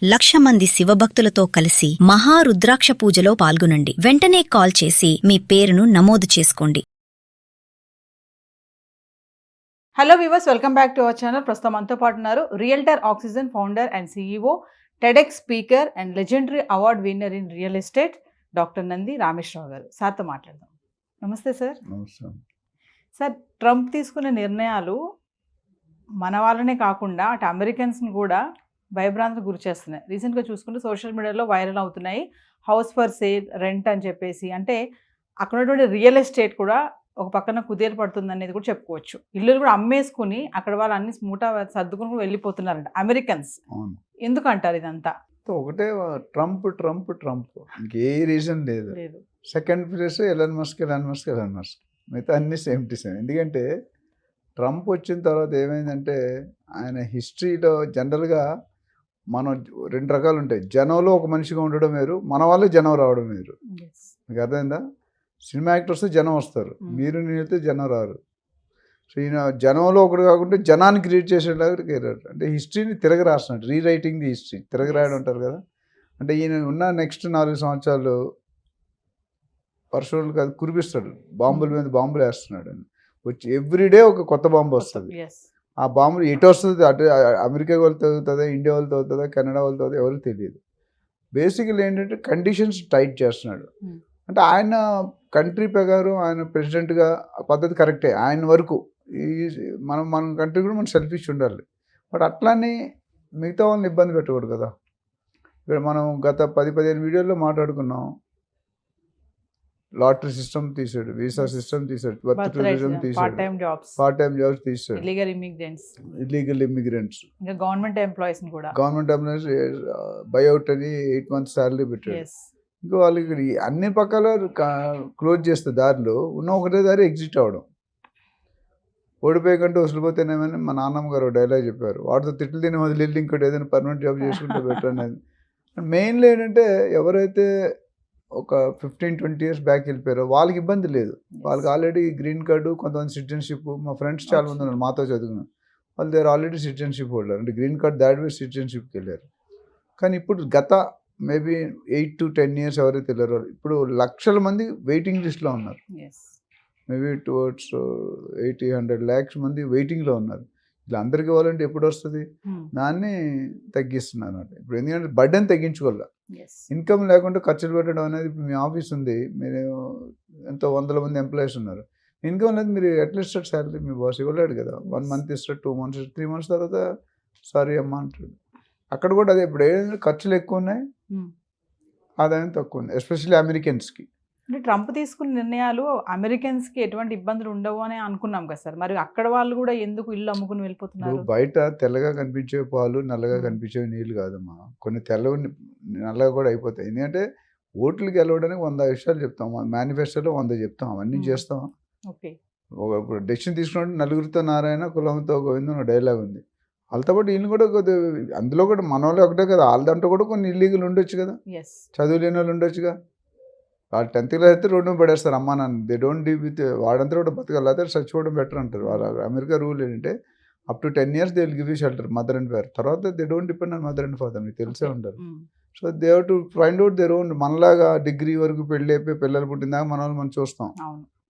1,00,000 మంది శివభక్తులతో కలిసి మహారుద్రాక్ష పూజలో పాల్గొనండి. వెంటనే కాల్ చేసి మీ పేరును నమోదు చేసుకోండి. Hello viewers, welcome back to our channel. ప్రస్తుతం మనతో పాటు ఉన్నారు realtor oxygen founder and CEO, TEDx speaker and legendary award winner in real estate doctor Nandi Rameshwar Rao గారు. సార్తో మాట్లాడదాం. నమస్తే సార్. నమస్తే. సార్, ట్రంప్ తీసుకునే నిర్ణయాలు మన వాళ్ళనే కాకుండా అటు అమెరికన్స్ని కూడా భయభ్రాంతికి గురి చేస్తున్నాయి. రీసెంట్గా చూసుకుంటే సోషల్ మీడియాలో వైరల్ అవుతున్నాయి. హౌస్ ఫర్ సేల్, రెంట్ అని చెప్పేసి, అంటే అక్కడ ఉన్నటువంటి రియల్ ఎస్టేట్ కూడా ఒక పక్కన కుదేలు పడుతుంది అనేది కూడా చెప్పుకోవచ్చు. ఇల్లులు కూడా అమ్మేసుకుని అక్కడ వాళ్ళు అన్ని స్మూటా సర్దుకుని వెళ్ళిపోతున్నారంట అమెరికన్స్. ఎందుకు అంటారు ఇదంతా? ఒకటే ట్రంప్ ట్రంప్ ట్రంప్, ఇంకే రీజన్ లేదు. Second place Elon Musk. మిగతా అన్ని సేమ్ టు సేమ్. ఎందుకంటే ట్రంప్ వచ్చిన తర్వాత ఏమైందంటే ఆయన హిస్టరీలో జనరల్గా మనం రెండు రకాలు ఉంటాయి. జనంలో ఒక మనిషిగా ఉండడం వేరు, మన వాళ్ళే జనం రావడం వేరు. మీకు అర్థమైందా? సినిమా యాక్టర్స్ జనం వస్తారు, మీరు నేనైతే జనం రారు. సో ఈయన జనంలో ఒకటి కాకుండా జనాన్ని క్రియేట్ చేసేలాగా క్రియేట్, అంటే హిస్టరీని తిరగ రాస్తున్నాడు. రీరైటింగ్ ది హిస్టరీ, తిరగ రాయడం అంటారు కదా. అంటే ఈయన ఉన్న నెక్స్ట్ 4 సంవత్సరాలు వర్షాలు కాదు కురిపిస్తాడు, బాంబుల మీద బాంబులు వేస్తున్నాడు. వచ్చి ఎవ్రీడే ఒక కొత్త బాంబు వస్తుంది. ఆ బాంబు ఎటు వస్తుంది, అటు అమెరికా వాళ్ళతో అవుతుందా, ఇండియా వాళ్ళతో అవుతుందా, కెనడా వాళ్ళతో అవుతుందా, ఎవరికి తెలియదు. బేసికల్ ఏంటంటే కండిషన్స్ టైట్ చేస్తున్నాడు. అంటే ఆయన కంట్రీ ప్రకారం ఆయన ప్రెసిడెంట్గా పద్ధతి కరెక్టే ఆయన వరకు. మన కంట్రీ కూడా మనం సెల్ఫిష్ ఉండాలి. బట్ అట్లానే మిగతా వాళ్ళని ఇబ్బంది పెట్టకూడదు కదా. ఇక్కడ మనం గత 10-15 వీడియోల్లో మాట్లాడుకున్నాం. లాటరీ సిస్టమ్ తీసాడు, వీసా సిస్టమ్ తీసాడు, బర్త్ టూరిజం తీసాడు, పార్ట్ టైం జాబ్స్ తీసాడు, illegal immigrants, government employees buyout అని 8 months శాలరీ పెట్టాడు. ఇంకా వాళ్ళకి అన్ని పక్కల క్లోజ్ చేస్తే దారిలో ఉన్న ఒకటే దారి ఎగ్జిట్ అవ్వడం. ఓడిపోయే కంటే వసలిపోతేనేమని మా నాన్నమ్మ గారు డైలాగ్ చెప్పారు. వాటితో తిట్లు తిని వదిలి ఇంకోటి ఏదైనా పర్మనెంట్ జాబ్ చేసుకుంటే బెటర్ అనేది. మెయిన్లీ ఏంటంటే ఎవరైతే ఒక 15-20 years బ్యాక్ వెళ్ళిపోయారో వాళ్ళకి ఇబ్బంది లేదు. వాళ్ళకి ఆల్రెడీ గ్రీన్ కార్డు, కొంతమంది సిటిజన్షిప్. మా ఫ్రెండ్స్ చాలా మంది ఉన్నారు మాతో చదువుకున్నారు, వాళ్ళు దేర్ ఆల్రెడీ సిటిజన్షిప్ హోల్డర్, అంటే గ్రీన్ కార్డ్ దాటి సిటిజన్షిప్కి వెళ్ళారు. కానీ ఇప్పుడు గత మేబీ 8 to 10 years ఎవరైతే వెళ్ళారో ఇప్పుడు 1,00,000 మంది వెయిటింగ్ లిస్ట్లో ఉన్నారు. మేబీ టువర్డ్స్ 80-100 lakhs మంది వెయిటింగ్లో ఉన్నారు. ఇలా అందరికీ ఇవ్వాలంటే ఎప్పుడు వస్తుంది? దాన్ని తగ్గిస్తున్నారు అన్నమాట. ఇప్పుడు ఎందుకంటే బర్డెన్ తగ్గించుకోవాలి. ఇన్కమ్ లేకుండా ఖర్చులు పెట్టడం అనేది, ఇప్పుడు మీ ఆఫీస్ ఉంది, మీరు ఎంతో 100 మంది ఎంప్లాయీస్ ఉన్నారు, ఇన్కమ్ లేదు, మీరు అట్లీస్ట్ శాలరీ మీ బాస్ ఇవ్వలేడు కదా. 1 month ఇస్తాడు, 2 months, 3 months తర్వాత సారీ అమ్మా అంటాడు. అక్కడ కూడా అదే. ఇప్పుడు ఏంటంటే ఖర్చులు ఎక్కువ ఉన్నాయి, ఆదాయం తక్కువ ఉంది, ఎస్పెషల్లీ అమెరికన్స్కి. అంటే ట్రంప్ తీసుకున్న నిర్ణయాలు అమెరికన్స్కి ఎటువంటి ఇబ్బందులు ఉండవు అని అనుకున్నాం కదా సార్. మరి అక్కడ వాళ్ళు కూడా ఎందుకు ఇల్లు అమ్ముకుని వెళ్ళిపోతున్నారు? బయట తెల్లగా కనిపించే పాలు నల్లగా కనిపించే నీళ్ళు కాదమ్మా, కొన్ని తెల్లవి నల్లగా కూడా అయిపోతాయి. ఎందుకంటే ఓట్లకి గెలవడానికి 100 విషయాలు చెప్తాం, మేనిఫెస్టోలో 100 చెప్తాం, అవన్నీ చేస్తాం. ఇప్పుడు డెసిషన్ తీసుకున్నట్టు నలుగురితో నారాయణ కులంతో గోవిందం ఒక డైలాగ్ ఉంది. వాళ్ళతో పాటు వీళ్ళు కూడా అందులో కూడా మన వాళ్ళు ఒకటే కదా, వాళ్ళ దాంట్లో కూడా కొన్ని ఇల్లీగల్ ఉండొచ్చు కదా, చదువు లేని వాళ్ళు ఉండొచ్చుగా. వాళ్ళు 10th class అయితే రోడ్డు మీద పడేస్తారు అమ్మా నాన్న. దే డోంట్ డీల్ విత్ వాడంతా కూడా బతకాలి, అయితే చచ్చిపోవడం బెటర్ అంటారు. వాళ్ళ అమెరికా రూల్ ఏంటంటే up to 10 years they will give you shelter, mother and father. తర్వాత they don't depend on mother and father, మీకు తెలిసే ఉంటారు. So they have to find out their own. మనలాగా డిగ్రీ వరకు పెళ్ళి అయిపోయి పిల్లలు పుట్టిందాక మన వాళ్ళు మనం చూస్తాం,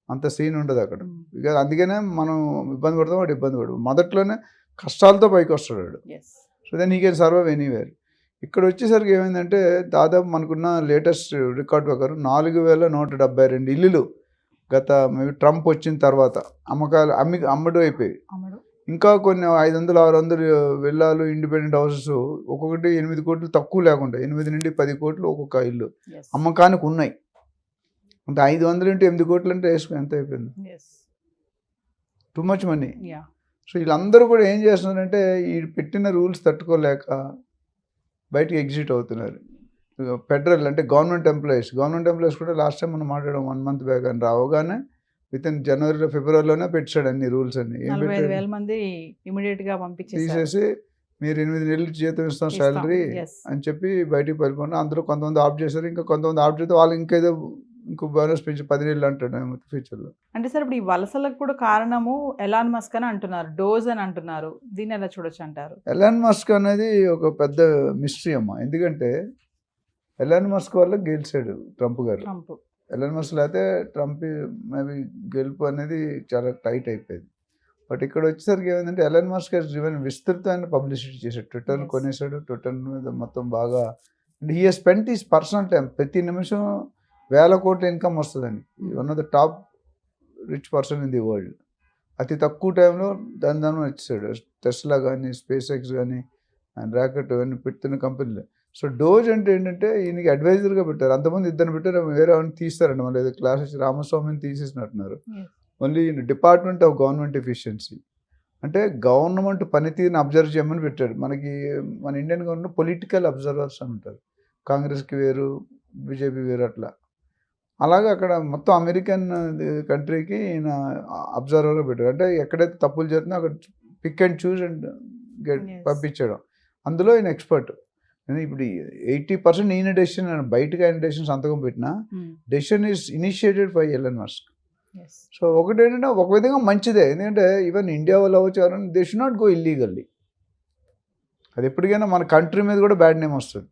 అంత సీన్ ఉండదు అక్కడ. ఇక అందుకనే మనం ఇబ్బంది పడతాం, వాడు ఇబ్బంది పడదు. మొదట్లోనే కష్టాలతో పైకి వస్తాడు వాడు. So then he can survive anywhere. ఇక్కడ వచ్చేసరికి ఏమైందంటే దాదాపు మనకున్న లేటెస్ట్ రికార్డ్ ప్రకారం 4,172 ఇల్లులు గత ట్రంప్ వచ్చిన తర్వాత అమ్మకాలు అమ్మడం అయిపోయి. ఇంకా కొన్ని 500-600 విల్లాలు, ఇండిపెండెంట్ హౌసెస్, ఒక్కొక్కటి 8 కోట్లు తక్కువ లేకుండా 8 నుండి 10 కోట్లు ఒక్కొక్క ఇల్లు అమ్మకానికి ఉన్నాయి. అంటే 500 into 8 కోట్లు అంటే వేసుకుని ఎంత అయిపోయింది? Too much money. సో వీళ్ళందరూ కూడా ఏం చేస్తున్నారంటే ఈ పెట్టిన రూల్స్ తట్టుకోలేక బయటికి ఎగ్జిట్ అవుతున్నారు. ఫెడరల్ అంటే గవర్నమెంట్ ఎంప్లాయీస్ కూడా లాస్ట్ టైం మనం మాట్లాడాం 1 month బ్యాక్ అని రావగానే వితిన్ జనవరిలో ఫిబ్రవరిలోనే పెట్టాడు అన్ని రూల్స్ అన్ని. 45,000 మంది తీసేసి మీరు 8 నెలలు జీతం ఇస్తాం శాలరీ అని చెప్పి బయటికి వెళ్ళిపోయినా. అందులో కొంతమంది ఆఫ్ చేశారు, ఇంకా కొంతమంది ఆఫ్ చేస్తే వాళ్ళు ఇంకేదో ఇంకో బోనస్ పెంచి 10,000 అంటాడు ఫ్యూచర్లో. అంటే సార్ ఇప్పుడు ఈ వలసలకు కూడా కారణము ఎలాన్ మస్క్ అని అంటున్నారు, డోజ్ అని అంటున్నారు. దీన్ని ఎలా చూడొచ్చు అంటారు? ఎలాన్ మస్క్ అనేది ఒక పెద్ద మిస్టరీ అమ్మ. ఎందుకంటే ఎలాన్ మస్క్ వల్ల గెలిచాడు ట్రంప్ గారు. ట్రంప్ ఎలాన్ మస్క్ లేకపోతే ట్రంప్ మేబీ గెలుపు అనేది చాలా టైట్ అయిపోయింది. బట్ ఇక్కడ వచ్చేసరికి ఏమైందంటే ఎలాన్ మస్క్ విస్తృతమైన పబ్లిసిటీ చేశాడు. Twitter Yes. కొనేసాడు. ట్విట్టర్ మీద మొత్తం బాగా and he spent is personal time. ప్రతి నిమిషం 1,000 కోట్ల ఇన్కమ్ వస్తుందని. One of the top rich person in the world. అతి తక్కువ టైంలో దాని వచ్చేసాడు. టెస్లా కానీ, స్పేస్ ఎక్స్ కానీ, అండ్ రాకెట్ అన్నీ పెడుతున్న కంపెనీలు. సో డోజ్ అంటే ఏంటంటే ఈయనకి అడ్వైజర్గా పెట్టారు. అంతమంది ఇద్దరు పెట్టారు, వేరే వాళ్ళని తీస్తారండి. మళ్ళీ ఏదో క్లాస్ వచ్చి రామస్వామిని తీసేసినట్టున్నారు. Only department of government efficiency అంటే గవర్నమెంట్ పనితీరుని అబ్జర్వ్ చేయమని పెట్టాడు. మనకి మన ఇండియన్ గవర్నమెంట్ పొలిటికల్ అబ్జర్వర్స్ అని ఉంటారు. కాంగ్రెస్కి వేరు, బీజేపీ వేరు అట్లా. అలాగే అక్కడ మొత్తం అమెరికన్ కంట్రీకి ఈయన అబ్జర్వర్గా పెట్టాడు. అంటే ఎక్కడైతే తప్పులు జరుగుతుందో అక్కడ పిక్ అండ్ చూస్ అండ్ పంపించడం. అందులో ఈయన ఎక్స్పర్ట్. ఇప్పుడు 80% ఈయన డెసిషన్, బయటకు ఆయన డెసిషన్ సంతకం పెట్టినా decision is initiated by Elon Musk. So ఒకటి ఏంటంటే ఒక విధంగా మంచిదే. ఎందుకంటే ఈవెన్ ఇండియా వాళ్ళు అవ్వచ్చు, they should not go illegally. అది ఎప్పటికైనా మన కంట్రీ మీద కూడా బ్యాడ్ నేమ్ వస్తుంది.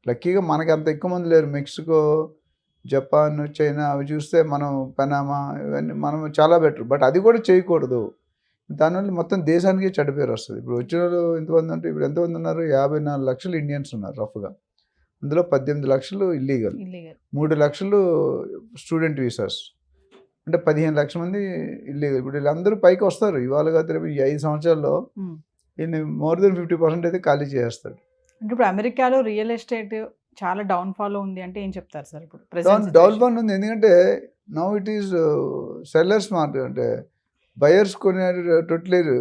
లక్కీగా మనకి అంత ఎక్కువ మంది లేరు. మెక్సికో, జపాన్, చైనా అవి చూస్తే మనం పనామా ఇవన్నీ మనం చాలా బెటర్. బట్ అది కూడా చేయకూడదు. దానివల్ల మొత్తం దేశానికి చెడ్డ పేరు వస్తుంది. ఇప్పుడు వచ్చిన వాళ్ళు ఎంతమంది అంటే ఇప్పుడు ఎంతమంది ఉన్నారు? 54 లక్షలు ఇండియన్స్ ఉన్నారు రఫ్గా. అందులో 18 లక్షలు ఇల్లీగల్, 3 లక్షలు స్టూడెంట్ వీసాస్, అంటే 15 లక్షల మంది ఇల్లీగల్. ఇప్పుడు వీళ్ళందరూ పైకి వస్తారు. ఇవాళ కాదు రేపు ఈ 5 సంవత్సరాల్లో ఈయన మోర్ దెన్ 50% అయితే ఖాళీ చేస్తాడు. అంటే ఇప్పుడు అమెరికాలో రియల్ ఎస్టేట్ చాలా డౌన్ఫాల్ ఉంది అంటే ఏం చెప్తారు సార్? ఇప్పుడు డౌన్ఫాల్ ఉంది. ఎందుకంటే now it is sellers market. అంటే బయర్స్ కొనేటట్లేరు.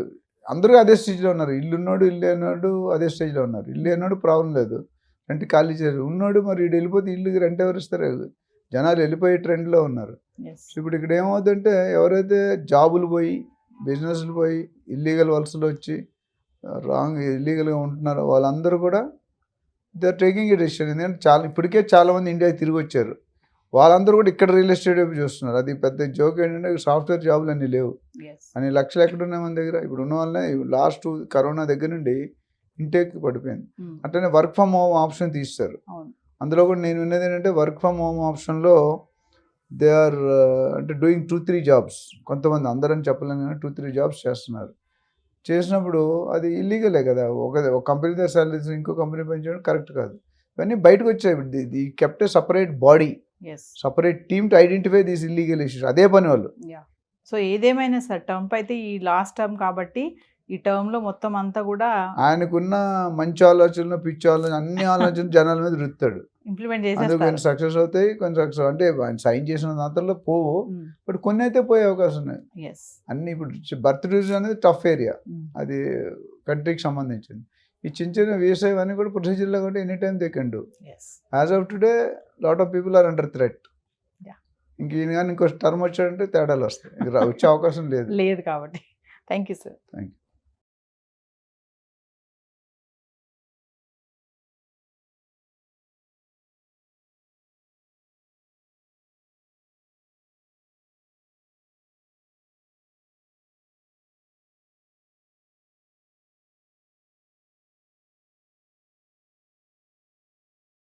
అందరూ అదే స్టేజ్లో ఉన్నారు. ఇల్లు ఉన్నాడు, ఇల్లు అన్నాడు అదే స్టేజ్లో ఉన్నారు. ఇల్లు అన్నాడు ప్రాబ్లం లేదు, రెంట్ ఖాళీ చేయరు. ఉన్నాడు మరి వీడు వెళ్ళిపోతే ఇల్లుకి రెంట్ ఎవరు ఇస్తారు? జనాలు వెళ్ళిపోయే ట్రెండ్లో ఉన్నారు. ఇప్పుడు ఇక్కడ ఏమవుతుందంటే ఎవరైతే జాబులు పోయి, బిజినెస్లు పోయి, ఇల్లీగల్ వలసలు వచ్చి ఇల్లీగల్గా ఉంటున్నారో వాళ్ళందరూ కూడా they are taking a decision. ఎందుకంటే ఇప్పటికే చాలామంది ఇండియాకి తిరిగి వచ్చారు. వాళ్ళందరూ కూడా ఇక్కడ రియల్ ఎస్టేట్ వైపు చూస్తున్నారు. అది పెద్ద జోక్ ఏంటంటే సాఫ్ట్వేర్ జాబులు అన్నీ లేవు అని లక్షలు ఎక్కడున్నాయి మన దగ్గర. ఇప్పుడు ఉన్న వాళ్ళనే లాస్ట్ కరోనా దగ్గర నుండి ఇంటేక్ పడిపోయింది. అట్లనే వర్క్ ఫ్రమ్ హోమ్ ఆప్షన్ తీస్తారు. అందులో కూడా నేను విన్నది ఏంటంటే వర్క్ ఫ్రమ్ హోమ్ ఆప్షన్లో దే ఆర్ అంటే డూయింగ్ 2-3 జాబ్స్. కొంతమంది అందరని చెప్పలేను కానీ 2-3 జాబ్స్ చేస్తున్నారు. చేసినప్పుడు అది ఇల్లీగలే కదా. ఒక కంపెనీ దగ్గర సాలరీస్ ఇంకో కంపెనీ పెంచడం కరెక్ట్ కాదు. ఇవన్నీ బయటకు వచ్చాయి. The kept A separate body, separate team to identify these illegal issues. అదే పని వాళ్ళు. సో ఏదేమైనా సార్ ట్రంప్ అయితే ఈ లాస్ట్ టర్మ్ కాబట్టి ఈ టర్మ్లో మొత్తం అంతా కూడా ఆయనకున్న మంచి ఆలోచనలు, పిచ్చి ఆలోచనలు, అన్ని ఆలోచనలు జనాల మీద రుత్తాడు. ఇంప్లిమెంట్ అందుకు కొన్ని సక్సెస్ అవుతాయి, కొన్ని సక్సెస్ అంటే ఆయన సైన్ చేసిన దాంట్లో పోవు. బట్ కొన్ని అయితే పోయే అవకాశం ఉన్నాయి. అన్ని ఇప్పుడు బర్త్ డివిజన్ అనేది టఫ్ ఏరియా, అది కంట్రీకి సంబంధించింది. ఈ చిన్న చిన్న వ్యవసాయం అన్నీ కూడా ప్రొసీజర్లో కూడా any time they can do. As of today lot of people are under threat. ఇంక ఈయన కానీ ఇంకో టర్మ్ వచ్చాడంటే తేడాలు వస్తాయి. వచ్చే అవకాశం లేదు కాబట్టి. Thank you sir. Thank you.